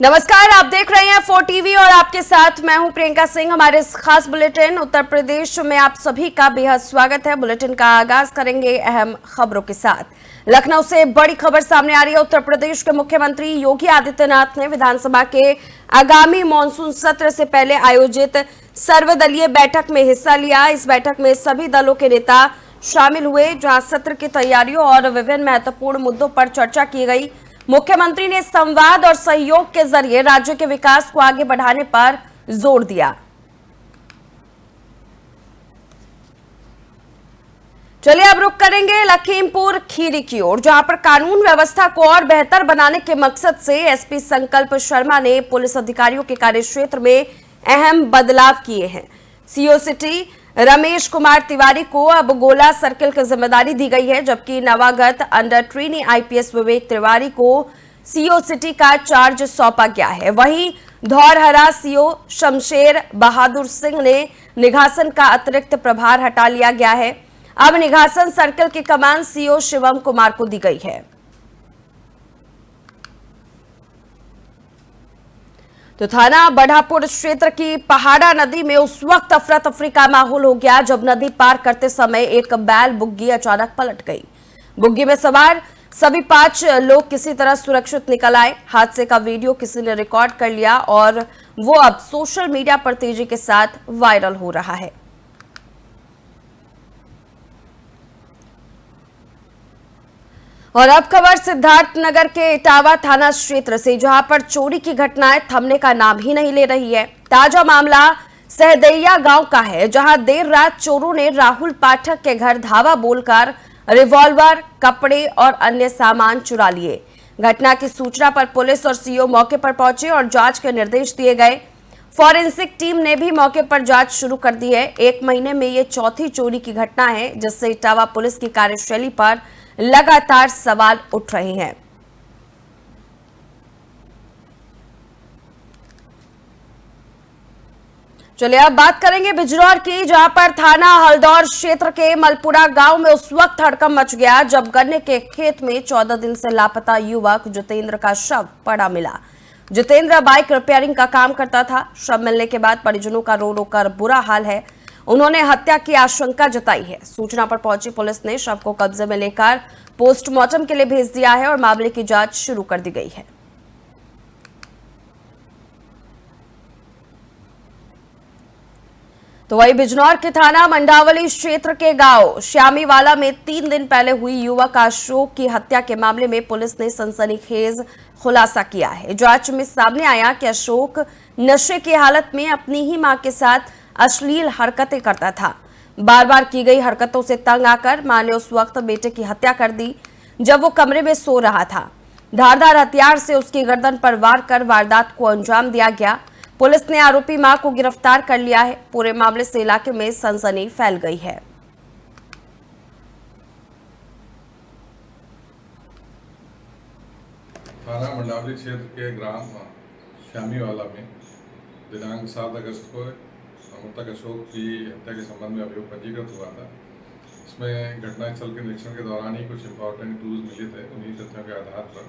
नमस्कार, आप देख रहे हैं 4 टीवी और आपके साथ मैं हूं प्रियंका सिंह। हमारे इस खास बुलेटिन उत्तर प्रदेश में आप सभी का बेहद स्वागत है। बुलेटिन का आगाज करेंगे अहम खबरों के साथ। लखनऊ से बड़ी खबर सामने आ रही है। उत्तर प्रदेश के मुख्यमंत्री योगी आदित्यनाथ ने विधानसभा के आगामी मानसून सत्र से पहले आयोजित सर्वदलीय बैठक में हिस्सा लिया। इस बैठक में सभी दलों के नेता शामिल हुए, जहां सत्र की तैयारियों और विभिन्न महत्वपूर्ण मुद्दों पर चर्चा की गई। मुख्यमंत्री ने संवाद और सहयोग के जरिए राज्य के विकास को आगे बढ़ाने पर जोर दिया। चलिए अब रुक करेंगे लखीमपुर खीरी की ओर, जहां पर कानून व्यवस्था को और बेहतर बनाने के मकसद से एसपी संकल्प शर्मा ने पुलिस अधिकारियों के कार्यक्षेत्र में अहम बदलाव किए हैं। सीओ सिटी रमेश कुमार तिवारी को अब गोला सर्किल की जिम्मेदारी दी गई है, जबकि नवागत under trainee IPS Vivek Tiwari को सीओ सिटी का चार्ज सौंपा गया है। वहीं धौरहरा सीओ शमशेर बहादुर सिंह ने निघासन का अतिरिक्त प्रभार हटा लिया गया है। अब निघासन सर्किल की कमान सीओ शिवम कुमार को दी गई है। तो थाना बढ़ापुर क्षेत्र की पहाड़ा नदी में उस वक्त अफरा तफरी का माहौल हो गया जब नदी पार करते समय एक बैल बुग्गी अचानक पलट गई। बुग्गी में सवार सभी 5 लोग किसी तरह सुरक्षित निकल आए। हादसे का वीडियो किसी ने रिकॉर्ड कर लिया और वो अब सोशल मीडिया पर तेजी के साथ वायरल हो रहा है। और अब खबर सिद्धार्थनगर के इटावा थाना क्षेत्र से, जहां पर चोरी की घटनाएं थमने का नाम ही नहीं ले रही है। ताजा मामला सहदैया गांव का है, जहां देर रात चोरों ने राहुल पाठक के घर धावा बोलकर रिवॉल्वर, कपड़े और अन्य सामान चुरा लिए। घटना की सूचना पर पुलिस और सीओ मौके पर पहुंचे और जांच के निर्देश दिए गए। फॉरेंसिक टीम ने भी मौके पर जांच शुरू कर दी है। 1 महीने में ये चौथी चोरी की घटना है, जिससे इटावा पुलिस की कार्यशैली पर लगातार सवाल उठ रहे हैं। चलिए अब बात करेंगे बिजनौर की, जहां पर थाना हल्दौर क्षेत्र के मलपुरा गांव में उस वक्त हड़कंप मच गया जब गन्ने के खेत में 14 दिन से लापता युवक जितेंद्र का शव पड़ा मिला। जितेंद्र बाइक रिपेयरिंग का काम करता था। शव मिलने के बाद परिजनों का रो रो कर बुरा हाल है। उन्होंने हत्या की आशंका जताई है। सूचना पर पहुंची पुलिस ने शव को कब्जे में लेकर पोस्टमार्टम के लिए भेज दिया है और मामले की जांच शुरू कर दी गई है। तो वही बिजनौर के थाना मंडावली क्षेत्र के गांव श्यामीवाला में 3 दिन पहले हुई युवक अशोक की हत्या के मामले में पुलिस ने सनसनीखेज खुलासा किया है। जांच में सामने आया कि अशोक नशे की हालत में अपनी ही मां के साथ अश्लील हरकतें करता था। बार बार की गई हरकतों से तंग आकर मां ने उस वक्त बेटे की हत्या कर दी जब वो कमरे में सो रहा था। धारदार हथियार से उसकी गर्दन पर वार कर वारदात को अंजाम दिया गया। पुलिस ने आरोपी मां को गिरफ्तार कर लिया है। पूरे मामले से इलाके में सनसनी फैल गई है। थाना मंडावली क्षेत्र के ग्राम श्यामीवाला में दिनांक 7 अगस्त को मृतक अशोक की हत्या के संबंध में अभियोग पंजीकृत हुआ था। इसमें घटनास्थल के निरीक्षण के दौरान ही कुछ इंपॉर्टेंट क्लूज मिले थे। उन्हीं तथ्यों के आधार पर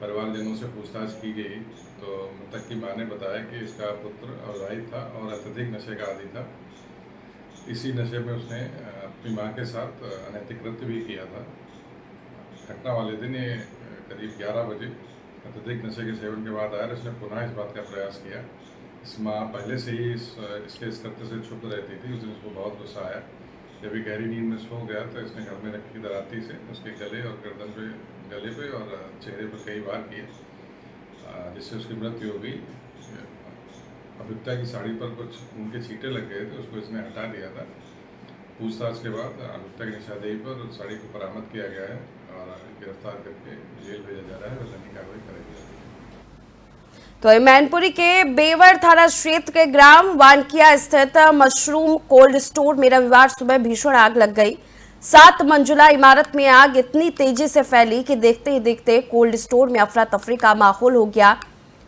परिवारजनों से पूछताछ की गई तो मृतक की मां ने बताया कि इसका पुत्र अविवाहित था और अत्यधिक नशे का आदी था। इसी नशे में उसने अपनी मां के साथ अनैतिक कृत्य भी किया था। घटना वाले दिन ये करीब 11 बजे अत्यधिक नशे के सेवन के बाद आया। उसने पुनः इस बात का प्रयास किया। इस माँ पहले से ही इसके इस कृत्य से क्षुब्ध रहती थी। उस दिन उसको बहुत गुस्सा आया। जब भी गहरी नींद में सो गया तो इसने घर में रखी दराती से उसके गले और गर्दन पे, गले पे और चेहरे पर कई बार किए, जिससे उसकी मृत्यु हो गई। अभियुक्ता की साड़ी पर कुछ खून के छींटे लग गए थे, उसको इसने हटा दिया था। पूछताछ के बाद अभियुक्ता की निशानदेही पर उस साड़ी को बरामद किया गया है और गिरफ्तार करके जेल भेजा जा रहा है। वैधानिक कार्रवाई कराई जा रही है। तो मैनपुरी के बेवर थाना क्षेत्र के ग्राम वानकिया स्थित मशरूम कोल्ड स्टोर में रविवार सुबह भीषण आग लग गई। 7 मंजिला इमारत में आग इतनी तेजी से फैली कि देखते ही देखते कोल्ड स्टोर में अफरा तफरी का माहौल हो गया।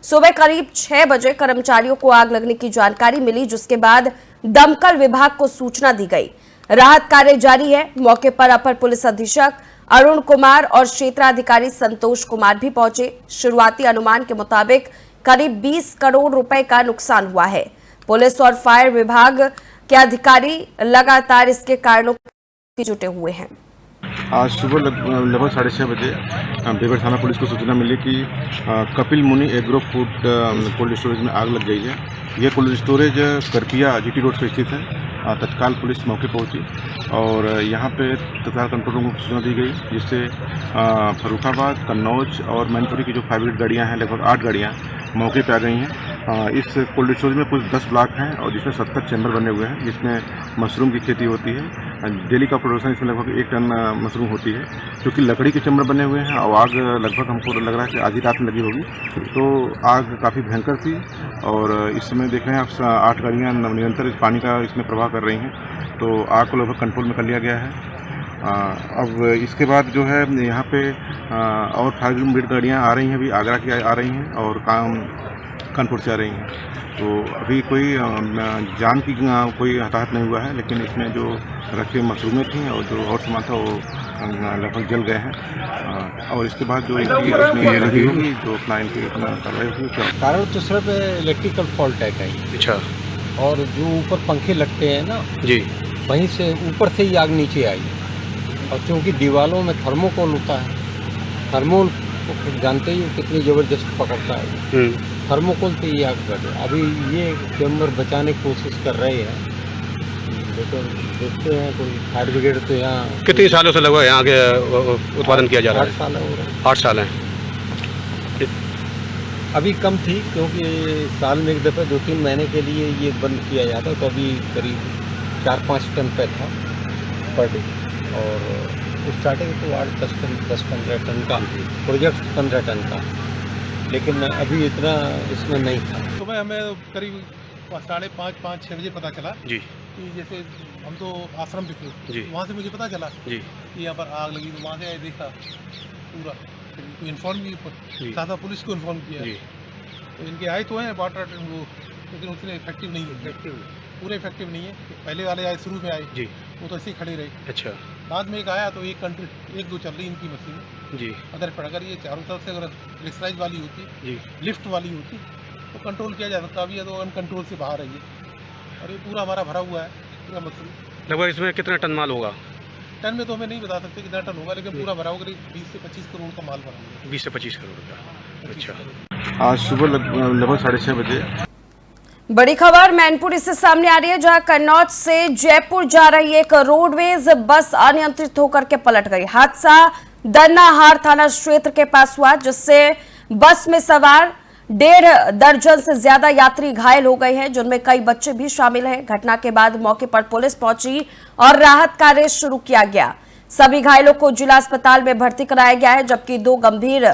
सुबह करीब 6 बजे कर्मचारियों को आग लगने की जानकारी मिली, जिसके बाद दमकल विभाग को सूचना दी गई। राहत कार्य जारी है। मौके पर अपर पुलिस अधीक्षक अरुण कुमार और क्षेत्राधिकारी संतोष कुमार भी पहुंचे। शुरुआती अनुमान के मुताबिक करीब 20 करोड़ रुपए का नुकसान हुआ है। पुलिस और फायर विभाग के अधिकारी लगातार इसके कारणों की जुटे हुए हैं। आज सुबह लगभग 6:30 बजे बेगड़ थाना पुलिस को सूचना मिली कि कपिल मुनि एग्रो फूड कोल्ड स्टोरेज में आग लग गई है। यह कोल्ड स्टोरेज करकिया जीटी रोड पर स्थित है। तत्काल पुलिस मौके पहुंची और यहाँ पे तत्काल कंट्रोल रूम को सूचना दी गई, जिससे फर्रुखाबाद, कन्नौज और मैनपुरी की जो फायर ब्रिगेड गाड़ियाँ हैं, लगभग 8 गाड़ियाँ मौके पे आ गई हैं। इस कोल्ड स्टोरेज में कुल 10 ब्लॉक हैं और जिसमें 70 चैम्बर बने हुए हैं, जिसमें मशरूम की खेती होती है। डेली का प्रोडक्शन इसमें लगभग 1 टन मशरूम होती है, क्योंकि लकड़ी के चैम्बर बने हुए हैं और आग लगभग हमको लग रहा है कि आधी रात में लगी होगी। तो आग काफ़ी भयंकर थी और इस समय देख रहे हैं आप 8 गाड़ियाँ निरंतर पानी का इसमें प्रवाह कर रही हैं, तो आग को लगभग कंट्रोल में कर लिया गया है। अब इसके बाद जो है यहाँ पे और फायर ब्रिगेड गाड़ियाँ आ रही हैं, अभी आगरा की आ रही हैं और कानपुर से आ रही हैं। तो अभी कोई जान की कोई हताहत नहीं हुआ है, लेकिन इसमें जो रखे मशरूमें थी और जो और सामान था वो लगभग जल गए हैं। और इसके बाद जो इनकी लगी होगी, जो अपना इनकी कार्रवाई होगी। कारण तो सिर्फ इलेक्ट्रिकल फॉल्ट है कहीं। अच्छा। और जो ऊपर पंखे लगते हैं ना जी, वहीं से ऊपर से ही आग नीचे आई। और क्योंकि दीवारों में थर्मोकोल होता है, थर्मोल जानते ही कितनी ज़बरदस्त पकड़ता है, थर्मोकोल से ही आग लगे। अभी ये चैम्बर बचाने की कोशिश कर रहे हैं, लेकिन देखते हैं कोई फायर ब्रिगेड तो यहाँ। कितने सालों से लगभग यहाँ के उत्पादन किया जा रहा है? 8 साल हो रहे हैं। 8 साल हैं। अभी कम थी, क्योंकि साल में एक दफ़ा 2-3 महीने के लिए ये बंद किया जाता, तो अभी करीब 4-5 टन पे था पर डे। और स्टार्टिंग तो 8-10 टन 10-15 टन का प्रोजेक्ट 15 टन का, लेकिन अभी इतना इसमें नहीं था। सुबह हमें करीब 5:30-6 बजे पता चला जी कि जैसे हम तो आश्रम पे थे, जी। वहाँ से मुझे पता चला जी कि यहाँ पर आग लगी। तो वहाँ से आए, देखा पूरा, फिर इन्फॉर्म जी। किया, साथ पुलिस को इन्फॉर्म किया। जी। तो इनके आए तो हैं वाटर वो, लेकिन उसने इफेक्टिव नहीं है, पूरे इफेक्टिव नहीं है। पहले वाले आए, शुरू में आए जी। वो तो ऐसे ही खड़े रहे। अच्छा। बाद में एक आया तो एक दो चल रही इनकी मशीन। जी अगर अगर ये चारों तरफ से अगर प्रेशराइज वाली होती, जी लिफ्ट वाली होती तो कंट्रोल किया जा सकता। अभी ये तो अनकंट्रोल से बाहर है ये, और ये पूरा हमारा भरा हुआ है पूरा मशरूम। लगभग इसमें कितना टन माल होगा? टन में तो हमें नहीं बता सकते कितना टन होगा, लेकिन पूरा भरा होगा करीब 20 से 25 करोड़ का माल भरा होगा। 20 से 25 करोड़ का। अच्छा। आज सुबह लगभग 6:30 बजे बड़ी खबर मैनपुरी से सामने आ रही है, जहां कन्नौज से जयपुर जा रही एक रोडवेज बस अनियंत्रित होकर के पलट गई। हादसा दन्नाहार थाना क्षेत्र के पास हुआ, जिससे बस में सवार 1.5 दर्जन से ज्यादा यात्री घायल हो गए हैं, जिनमें कई बच्चे भी शामिल हैं। घटना के बाद मौके पर पुलिस पहुंची और राहत कार्य शुरू किया गया। सभी घायलों को जिला अस्पताल में भर्ती कराया गया है, जबकि 2 गंभीर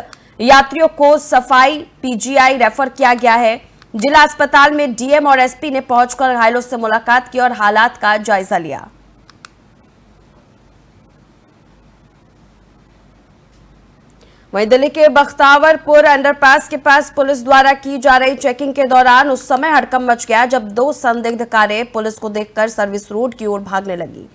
यात्रियों को सफाई पीजीआई रेफर किया गया है। जिला अस्पताल में डीएम और एसपी ने पहुंचकर घायलों से मुलाकात की और हालात का जायजा लिया। वहीं दिल्ली के बख्तावरपुर अंडरपास के पास पुलिस द्वारा की जा रही चेकिंग के दौरान उस समय हड़कंप मच गया, जब 2 संदिग्ध कारें पुलिस को देखकर सर्विस रोड की ओर भागने लगी।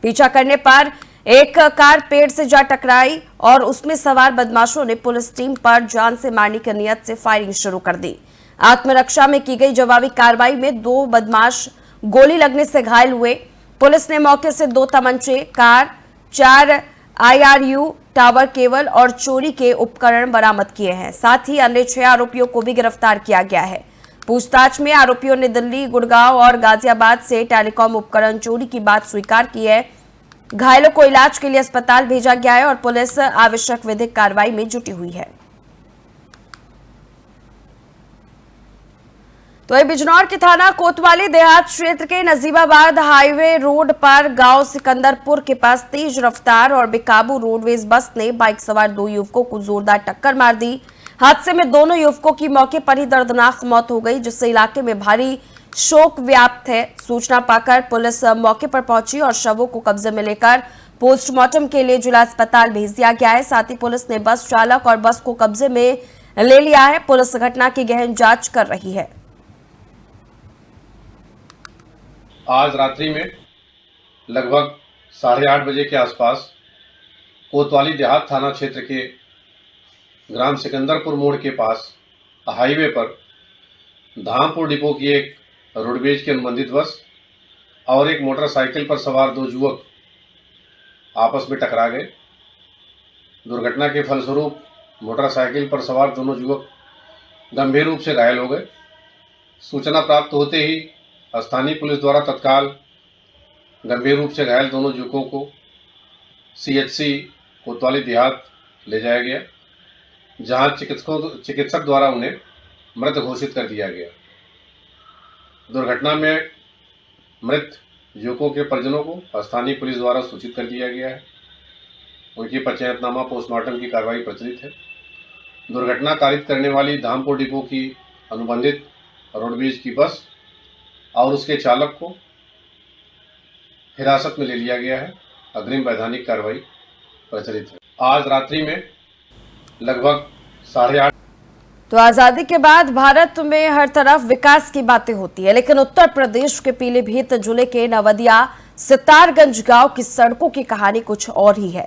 पीछा करने पर एक कार पेड़ से जा टकराई और उसमें सवार बदमाशों ने पुलिस टीम पर जान से मारने की नियत से फायरिंग शुरू कर दी। आत्मरक्षा में की गई जवाबी कार्रवाई में 2 बदमाश गोली लगने से घायल हुए। पुलिस ने मौके से 2 तमंचे, कार, 4 IRU टावर केबल और चोरी के उपकरण बरामद किए हैं। साथ ही अन्य 6 आरोपियों को भी गिरफ्तार किया गया है। पूछताछ में आरोपियों ने दिल्ली, गुड़गांव और गाजियाबाद से टेलीकॉम उपकरण चोरी की बात स्वीकार की है। घायलों को इलाज के लिए अस्पताल भेजा गया है और पुलिस आवश्यक विधिक कार्रवाई में जुटी हुई है। तो बिजनौर के थाना कोतवाली देहात क्षेत्र के नजीबाबाद हाईवे रोड पर गांव सिकंदरपुर के पास तेज रफ्तार और बेकाबू रोडवेज बस ने बाइक सवार 2 युवकों को जोरदार टक्कर मार दी। हादसे में दोनों युवकों की मौके पर ही दर्दनाक मौत हो गई, जिससे इलाके में भारी शोक व्याप्त है। सूचना पाकर पुलिस मौके पर पहुंची और शवों को कब्जे में लेकर पोस्टमार्टम के लिए जिला अस्पताल भेज दिया गया है। साथ ही पुलिस ने बस चालक और बस को कब्जे में ले लिया है। पुलिस घटना की गहन जांच कर रही है। आज रात्रि में लगभग 8:30 बजे के आसपास कोतवाली देहात थाना क्षेत्र के ग्राम सिकंदरपुर मोड़ के पास हाईवे पर धामपुर डिपो की एक रोडवेज की अनुबंधित बस और एक मोटरसाइकिल पर सवार 2 युवक आपस में टकरा गए। दुर्घटना के फलस्वरूप मोटरसाइकिल पर सवार दोनों युवक गंभीर रूप से घायल हो गए। सूचना प्राप्त होते ही स्थानीय पुलिस द्वारा तत्काल गंभीर रूप से घायल दोनों युवकों को CHC कोतवाली देहात ले जाया गया, जहां चिकित्सक द्वारा उन्हें मृत घोषित कर दिया गया। दुर्घटना में मृत युवकों के परिजनों को स्थानीय पुलिस द्वारा सूचित कर दिया गया है। उनकी पंचायतनामा पोस्टमार्टम की कार्रवाई प्रचलित है। दुर्घटना कारित करने वाली धामपुर डिपो की अनुबंधित रोडवेज की बस और उसके चालक को हिरासत में ले लिया गया है। अग्रिम वैधानिक कार्रवाई प्रचलित है। आज रात्रि में लगभग 8:30 तो आजादी के बाद भारत में हर तरफ विकास की बातें होती है, लेकिन उत्तर प्रदेश के पीलीभीत जिले के नवदिया सितारगंज गांव की सड़कों की कहानी कुछ और ही है।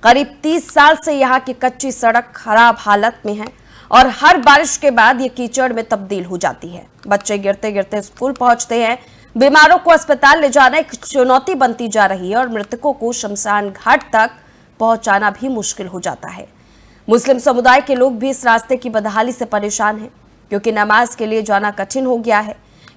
करीब 30 साल से यहां की कच्ची सड़क खराब हालत में है और हर बारिश के बाद ये कीचड़ में तब्दील हो जाती है। बच्चे गिरते गिरते स्कूल पहुंचते हैं, बीमारों को अस्पताल ले जाना एक चुनौती बनती जा रही है और मृतकों को शमशान घाट तक पहुंचाना भी मुश्किल हो जाता है। मुस्लिम समुदाय के लोग भी इस रास्ते की बदहाली से परेशान हैं, क्योंकि नमाज के लिए जाना कठिन हो गया है।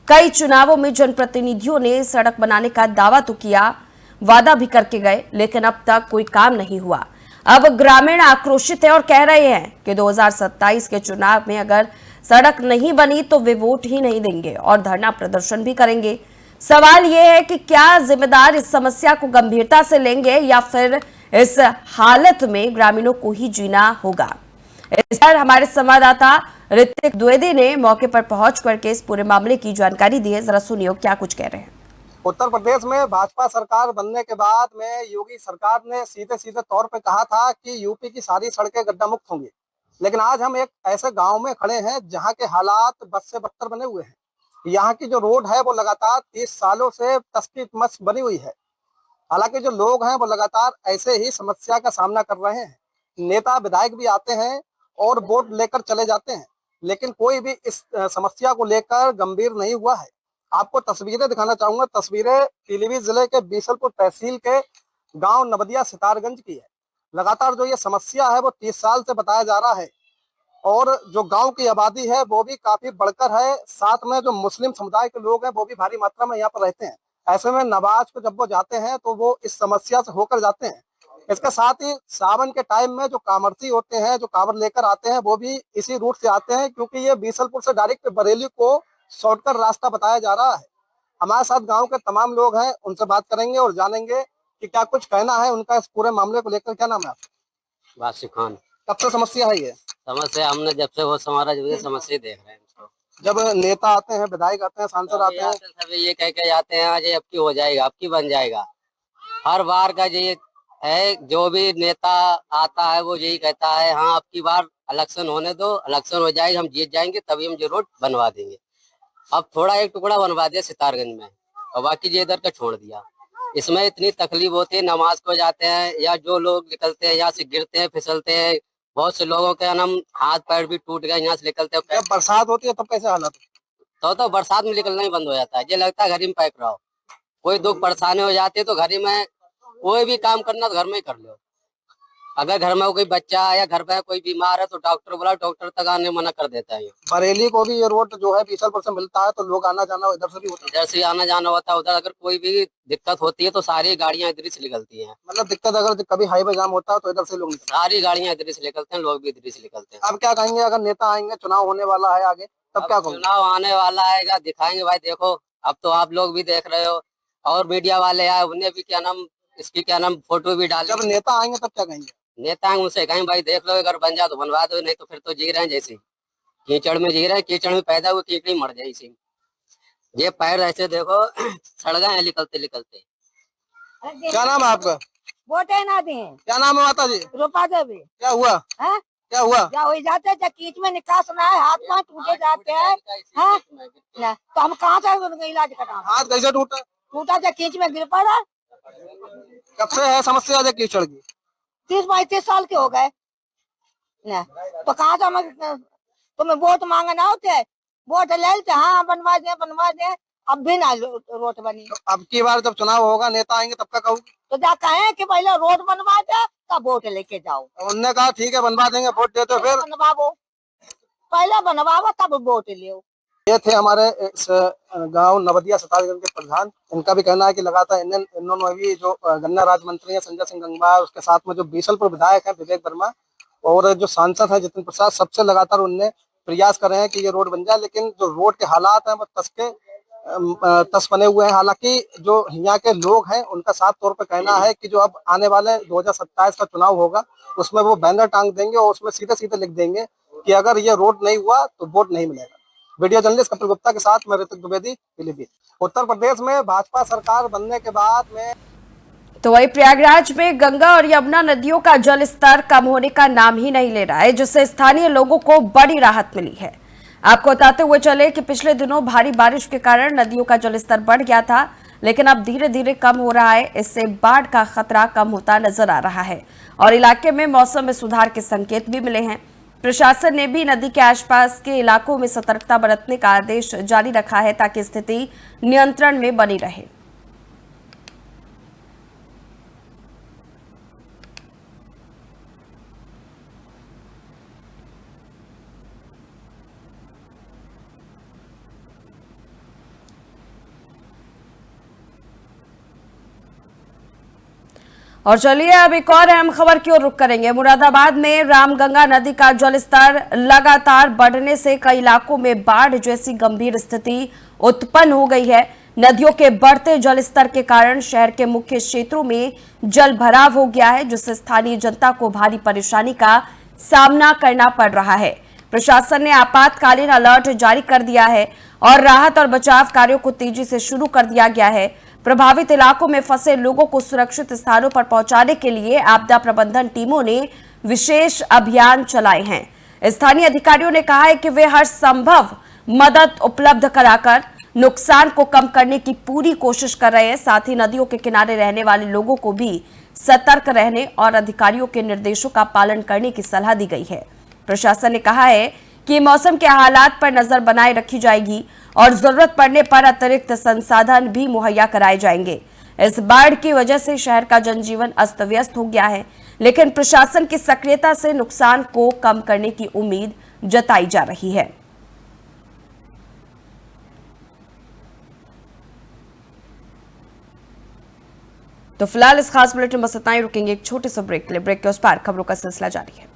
कई चुनावों में जनप्रतिनिधियों ने सड़क बनाने का दावा तो किया, वादा भी करके गए, लेकिन अब तक कोई काम नहीं हुआ। अब ग्रामीण आक्रोशित है और कह रहे हैं कि 2027 के चुनाव में अगर सड़क नहीं बनी तो वे वोट ही नहीं देंगे और धरना प्रदर्शन भी करेंगे। सवाल यह है कि क्या जिम्मेदार इस समस्या को गंभीरता से लेंगे या फिर इस हालत में ग्रामीणों को ही जीना होगा। इस पर हमारे संवाददाता ऋतिक द्विवेदी ने मौके पर पहुंच करके इस पूरे मामले की जानकारी दी है। जरा सुनिए क्या कुछ कह रहे हैं। उत्तर प्रदेश में भाजपा सरकार बनने के बाद में योगी सरकार ने सीधे सीधे तौर पे कहा था कि यूपी की सारी सड़कें गड्ढा मुक्त होंगी, लेकिन आज हम एक ऐसे गांव में खड़े हैं जहां के हालात बद से बदतर बने हुए हैं। यहाँ की जो रोड है वो लगातार 30 सालों से तस्की-तमस बनी हुई है। हालांकि जो लोग हैं वो लगातार ऐसे ही समस्या का सामना कर रहे हैं। नेता विधायक भी आते हैं और वोट लेकर चले जाते हैं, लेकिन कोई भी इस समस्या को लेकर गंभीर नहीं हुआ है। आपको तस्वीरें दिखाना चाहूंगा। तस्वीरें पीलीभीत जिले के बीसलपुर तहसील के गांव नवदिया सितारगंज की है। लगातार जो ये समस्या है वो 30 साल से बताया जा रहा है और जो गांव की आबादी है वो भी काफी बढ़कर है। साथ में जो मुस्लिम समुदाय के लोग हैं वो भी भारी मात्रा में यहाँ पर रहते हैं। ऐसे में नमाज को जब वो जाते हैं तो वो इस समस्या से होकर जाते हैं। इसके साथ ही सावन के टाइम में जो कांवड़सी होते हैं, जो कांवड़ लेकर आते हैं, वो भी इसी रूट से आते हैं, क्योंकि ये बीसलपुर से डायरेक्ट बरेली को शॉर्टकट रास्ता बताया जा रहा है। हमारे साथ गांव के तमाम लोग हैं, उनसे बात करेंगे और जानेंगे कि क्या कुछ कहना है उनका इस पूरे मामले को लेकर। क्या नाम है आपका? वासिफ खान। कब से समस्या है ये? समस्या हमने जब से वो हमारा जो समस्या देख रहे हैं। जब नेता आते हैं, विधायक आते हैं, सांसद आते हैं, सभी ये कह के जाते हैं आज अब की हो जाएगा, अब की बन जाएगा। हर बार का ये है, जो भी नेता आता है वो यही कहता है हाँ अब की बार इलेक्शन होने दो, इलेक्शन हो जाएगा, हम जीत जाएंगे तभी हम ये रोड बनवा देंगे। अब थोड़ा एक टुकड़ा बनवा दिया सितारगंज में और बाकी ये इधर का छोड़ दिया। इसमें इतनी तकलीफ होती है, नमाज को जाते हैं या जो लोग निकलते हैं यहाँ से गिरते हैं, फिसलते हैं। बहुत से लोगों के हाथ पैर भी टूट गए, यहाँ से निकलते हैं। जब बरसात होती है तब कैसे हालत? तो बरसात में निकलना ही बंद हो जाता है। ये लगता है घर में पैक रहो। कोई दुख परेशानी हो जाती है तो घर में कोई भी काम करना तो घर में ही कर लो। अगर घर में कोई बच्चा या घर में कोई बीमार है तो डॉक्टर बुलाओ, डॉक्टर तक आने मना कर देता है। बरेली को भी ये रोड जो है बीसलपुर से मिलता है, तो लोग आना जाना इधर से भी होता है। इधर से आना जाना होता है। उधर अगर कोई भी दिक्कत होती है तो सारी गाड़ियां इधर से निकलती हैं। मतलब दिक्कत अगर कभी हाईवे जाम होता है तो इधर से लोग निकलते हैं। सारी गाड़ियां इधर से निकलते हैं, लोग भी इधर से निकलते हैं। अब क्या कहेंगे, अगर नेता आएंगे, चुनाव होने वाला है आगे, तब क्या कहोगे? चुनाव आने वाला है, दिखाएंगे भाई देखो। अब तो आप लोग भी देख रहे हो और मीडिया वाले आए, उन्हें भी इसकी फोटो भी डाले। जब नेता आएंगे तब क्या कहेंगे? नेता उनसे कहें भाई देख लो, अगर बन जाए तो बनवा दो, नहीं तो फिर तो जी रहे हैं जैसे कीचड़ में जी रहे हैं। कीचड़ में पैदा हुए कीचड़ मर जाए इसी। ये पैर ऐसे देखो सड़ गए हैं निकलते निकलते। क्या नाम है आपका? वोटे ना दे। क्या नाम है माता जी? रूपा देवी। क्या हुआ? है? क्या हुआ? क्या हो जाते हैं, कीच में निकासना है, हाथ पांव टूटे जाते हैं। तो हम कहाँ से उनका इलाज कराएं? हाथ कैसे टूटा? टूटा तो कीच में गिर पड़ा। कब से है समस्या है कीचड़ की? 30-35 साल के हो गए। तो कहाँ से तुम्हें वोट मांगना होते है? वोट ले लेते, हाँ बनवा दे, अब भी ना रोड बनी। तो अब की बार जब चुनाव होगा नेता आएंगे तब का कहूँगी? तो जा कहें कि पहले रोड बनवा दे तब वोट लेके जाओ। उनने कहा ठीक है बनवा देंगे, वोट दे दो फिर। बनवाओ, पहले बनवाओ तब वोट लियो। ये थे हमारे इस गांव नवदिया सताजगंज के प्रधान। इनका भी कहना है कि लगातार इन्होंने भी जो गन्ना राज्य मंत्री है संजय सिंह गंगवार, उसके साथ में जो बीसलपुर विधायक है विवेक वर्मा और जो सांसद है जितिन प्रसाद, सबसे लगातार उनने प्रयास कर रहे हैं कि ये रोड बन जाए, लेकिन जो रोड के हालात हैं वो तस बने हुए हैं। हालांकि जो यहाँ के लोग हैं उनका साफ तौर पर कहना है कि जो अब आने वाले 2027 का चुनाव होगा उसमें वो बैनर टांग देंगे और उसमें सीधे सीधे लिख देंगे कि अगर ये रोड नहीं हुआ तो वोट नहीं मिलेगा। वीडियो जर्नलिस्ट कपिल गुप्ता के साथ मैं ऋतिक द्विवेदी, पीलीभीत। उत्तर प्रदेश में भाजपा सरकार बनने के बाद में तो वही प्रयागराज में गंगा और यमुना नदियों का जल स्तर कम होने का नाम ही नहीं ले रहा है, जिससे स्थानीय लोगों को बड़ी राहत मिली है। आपको बताते हुए चले कि पिछले दिनों भारी बारिश के कारण नदियों का जलस्तर बढ़ गया था, लेकिन अब धीरे धीरे कम हो रहा है। इससे बाढ़ का खतरा कम होता नजर आ रहा है और इलाके में मौसम में सुधार के संकेत भी मिले हैं। प्रशासन ने भी नदी के आसपास के इलाकों में सतर्कता बरतने का आदेश जारी रखा है ताकि स्थिति नियंत्रण में बनी रहे। और चलिए अब एक और अहम खबर की ओर रुख करेंगे। मुरादाबाद में रामगंगा नदी का जलस्तर लगातार बढ़ने से कई इलाकों में बाढ़ जैसी गंभीर स्थिति उत्पन्न हो गई है। नदियों के बढ़ते जलस्तर के कारण शहर के मुख्य क्षेत्रों में जल भराव हो गया है, जिससे स्थानीय जनता को भारी परेशानी का सामना करना पड़ रहा है। प्रशासन ने आपातकालीन अलर्ट जारी कर दिया है और राहत और बचाव कार्यों को तेजी से शुरू कर दिया गया है। प्रभावित इलाकों में फंसे लोगों को सुरक्षित स्थानों पर पहुंचाने के लिए आपदा प्रबंधन टीमों ने विशेष अभियान चलाए हैं। स्थानीय अधिकारियों ने कहा है कि वे हर संभव मदद उपलब्ध कराकर नुकसान को कम करने की पूरी कोशिश कर रहे हैं। साथ ही नदियों के किनारे रहने वाले लोगों को भी सतर्क रहने और अधिकारियों के निर्देशों का पालन करने की सलाह दी गई है। प्रशासन ने कहा है कि मौसम के हालात पर नजर बनाए रखी जाएगी और जरूरत पड़ने पर अतिरिक्त संसाधन भी मुहैया कराए जाएंगे। इस बाढ़ की वजह से शहर का जनजीवन अस्त व्यस्त हो गया है, लेकिन प्रशासन की सक्रियता से नुकसान को कम करने की उम्मीद जताई जा रही है। तो फिलहाल इस खास बुलेटिन में बस इतना ही। रुकेंगे एक छोटे से ब्रेक के लिए। ब्रेक के उस पार खबरों का सिलसिला जारी है।